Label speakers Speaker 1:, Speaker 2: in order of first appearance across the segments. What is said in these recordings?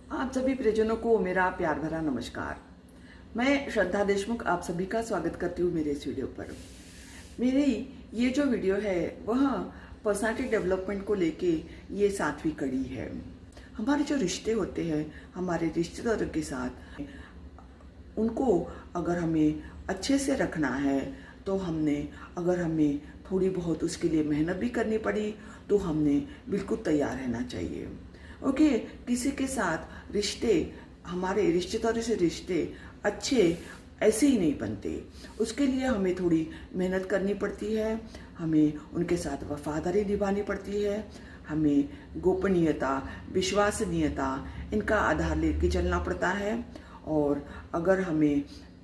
Speaker 1: आप सभी प्रियजनों को मेरा प्यार भरा नमस्कार। मैं श्रद्धा देशमुख आप सभी का स्वागत करती हूँ मेरे इस वीडियो पर। मेरी ये जो वीडियो है वह पर्सनालिटी डेवलपमेंट को लेके ये 7वीं कड़ी है। हमारे जो रिश्ते होते हैं हमारे रिश्तेदारों के साथ, उनको अगर हमें अच्छे से रखना है तो अगर हमें थोड़ी बहुत उसके लिए मेहनत भी करनी पड़ी तो हमने बिल्कुल तैयार रहना चाहिए। ओके, किसी के साथ रिश्ते, हमारे रिश्तेदारों से रिश्ते अच्छे ऐसे ही नहीं बनते। उसके लिए हमें थोड़ी मेहनत करनी पड़ती है, हमें उनके साथ वफादारी निभानी पड़ती है, हमें गोपनीयता, विश्वसनीयता इनका आधार लेके चलना पड़ता है। और अगर हमें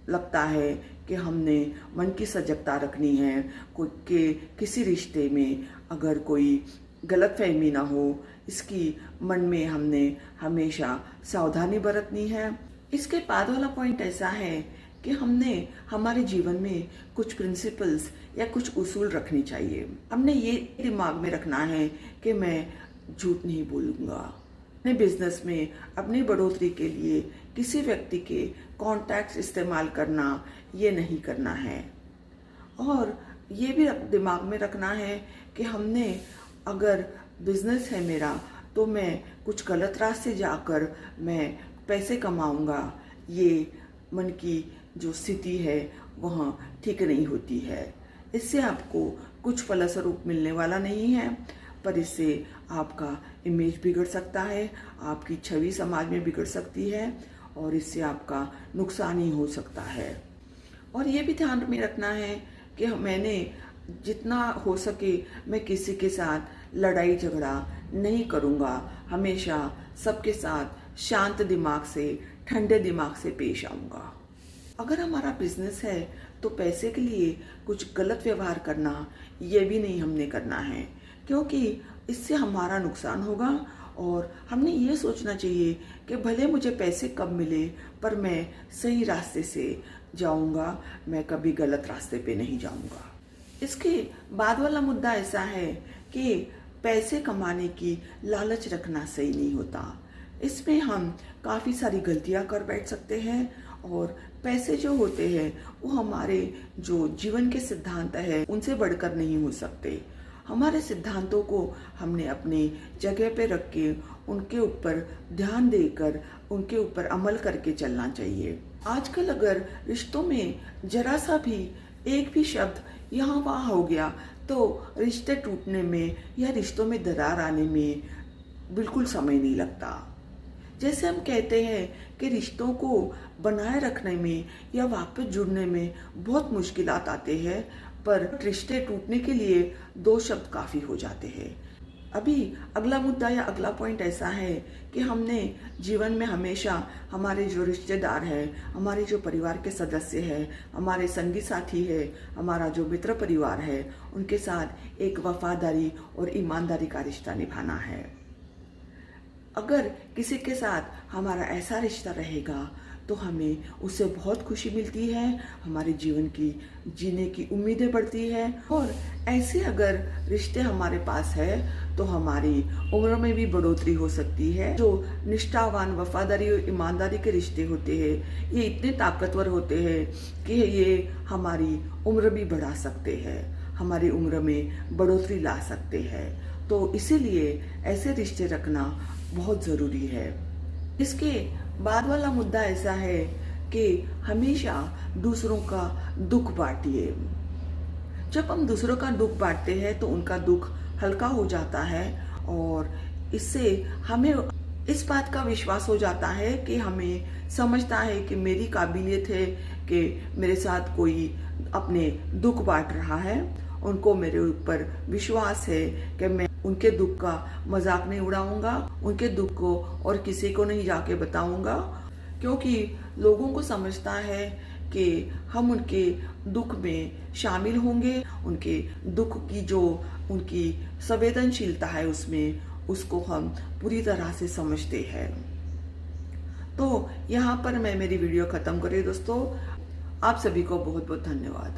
Speaker 1: लगता है कि हमने मन की सजगता रखनी है कि किसी रिश्ते में अगर कोई गलतफहमी ना हो, इसकी मन में हमने हमेशा सावधानी बरतनी है। इसके बाद वाला पॉइंट ऐसा है कि हमने हमारे जीवन में कुछ प्रिंसिपल्स या कुछ उसूल रखनी चाहिए। हमने ये दिमाग में रखना है कि मैं झूठ नहीं बोलूँगा। अपने बिजनेस में अपनी बढ़ोतरी के लिए किसी व्यक्ति के कॉन्टैक्ट्स इस्तेमाल करना ये नहीं करना है। और ये भी दिमाग में रखना है कि हमने अगर बिजनेस है मेरा तो मैं कुछ गलत रास्ते जाकर मैं पैसे कमाऊंगा, ये मन की जो स्थिति है वह ठीक नहीं होती है। इससे आपको कुछ फलस्वरूप मिलने वाला नहीं है, पर इससे आपका इमेज बिगड़ सकता है, आपकी छवि समाज में बिगड़ सकती है और इससे आपका नुकसान ही हो सकता है। और ये भी ध्यान में रखना है कि मैंने जितना हो सके मैं किसी के साथ लड़ाई झगड़ा नहीं करूँगा। हमेशा सबके साथ शांत दिमाग से, ठंडे दिमाग से पेश आऊँगा। अगर हमारा बिजनेस है तो पैसे के लिए कुछ गलत व्यवहार करना ये भी नहीं हमने करना है, क्योंकि इससे हमारा नुकसान होगा। और हमने ये सोचना चाहिए कि भले मुझे पैसे कब मिले पर मैं सही रास्ते से जाऊँगा, मैं कभी गलत रास्ते पे नहीं जाऊँगा। इसके बाद वाला मुद्दा ऐसा है कि पैसे कमाने की लालच रखना सही नहीं होता। इसमें हम काफ़ी सारी गलतियां कर बैठ सकते हैं और पैसे जो होते हैं वो हमारे जो जीवन के सिद्धांत है उनसे बढ़कर नहीं हो सकते। हमारे सिद्धांतों को हमने अपनी जगह पे रख के उनके ऊपर ध्यान देकर उनके ऊपर अमल करके चलना चाहिए। आजकल अगर रिश्तों में जरा सा भी एक भी शब्द यहाँ वहाँ हो गया तो रिश्ते टूटने में या रिश्तों में दरार आने में बिल्कुल समय नहीं लगता। जैसे हम कहते हैं कि रिश्तों को बनाए रखने में या वापस जुड़ने में बहुत मुश्किलात आते हैं, पर रिश्ते टूटने के लिए 2 शब्द काफ़ी हो जाते हैं। अभी अगला मुद्दा या अगला पॉइंट ऐसा है कि हमने जीवन में हमेशा हमारे जो रिश्तेदार हैं, हमारे जो परिवार के सदस्य हैं, हमारे संगी साथी है, हमारा जो मित्र परिवार है, उनके साथ एक वफादारी और ईमानदारी का रिश्ता निभाना है। अगर किसी के साथ हमारा ऐसा रिश्ता रहेगा तो हमें उससे बहुत खुशी मिलती है, हमारे जीवन की जीने की उम्मीदें बढ़ती है। और ऐसे अगर रिश्ते हमारे पास है तो हमारी उम्र में भी बढ़ोतरी हो सकती है। जो निष्ठावान, वफादारी और ईमानदारी के रिश्ते होते हैं ये इतने ताकतवर होते हैं कि ये हमारी उम्र भी बढ़ा सकते हैं, हमारी उम्र में बढ़ोतरी ला सकते हैं। तो इसीलिए ऐसे रिश्ते रखना बहुत ज़रूरी है। इसके बाद वाला मुद्दा ऐसा है कि हमेशा दूसरों का दुख बांटिए। जब हम दूसरों का दुख बांटते हैं तो उनका दुख हल्का हो जाता है और इससे हमें इस बात का विश्वास हो जाता है कि हमें समझता है कि मेरी काबिलियत है कि मेरे साथ कोई अपने दुख बांट रहा है, उनको मेरे ऊपर विश्वास है कि मैं उनके दुख का मजाक नहीं उड़ाऊंगा, उनके दुख को और किसी को नहीं जाके बताऊंगा, क्योंकि लोगों को समझता है कि हम उनके दुख में शामिल होंगे, उनके दुख की जो उनकी संवेदनशीलता है उसको हम पूरी तरह से समझते हैं। तो यहाँ पर मैं मेरी वीडियो ख़त्म करी दोस्तों। आप सभी को बहुत बहुत धन्यवाद।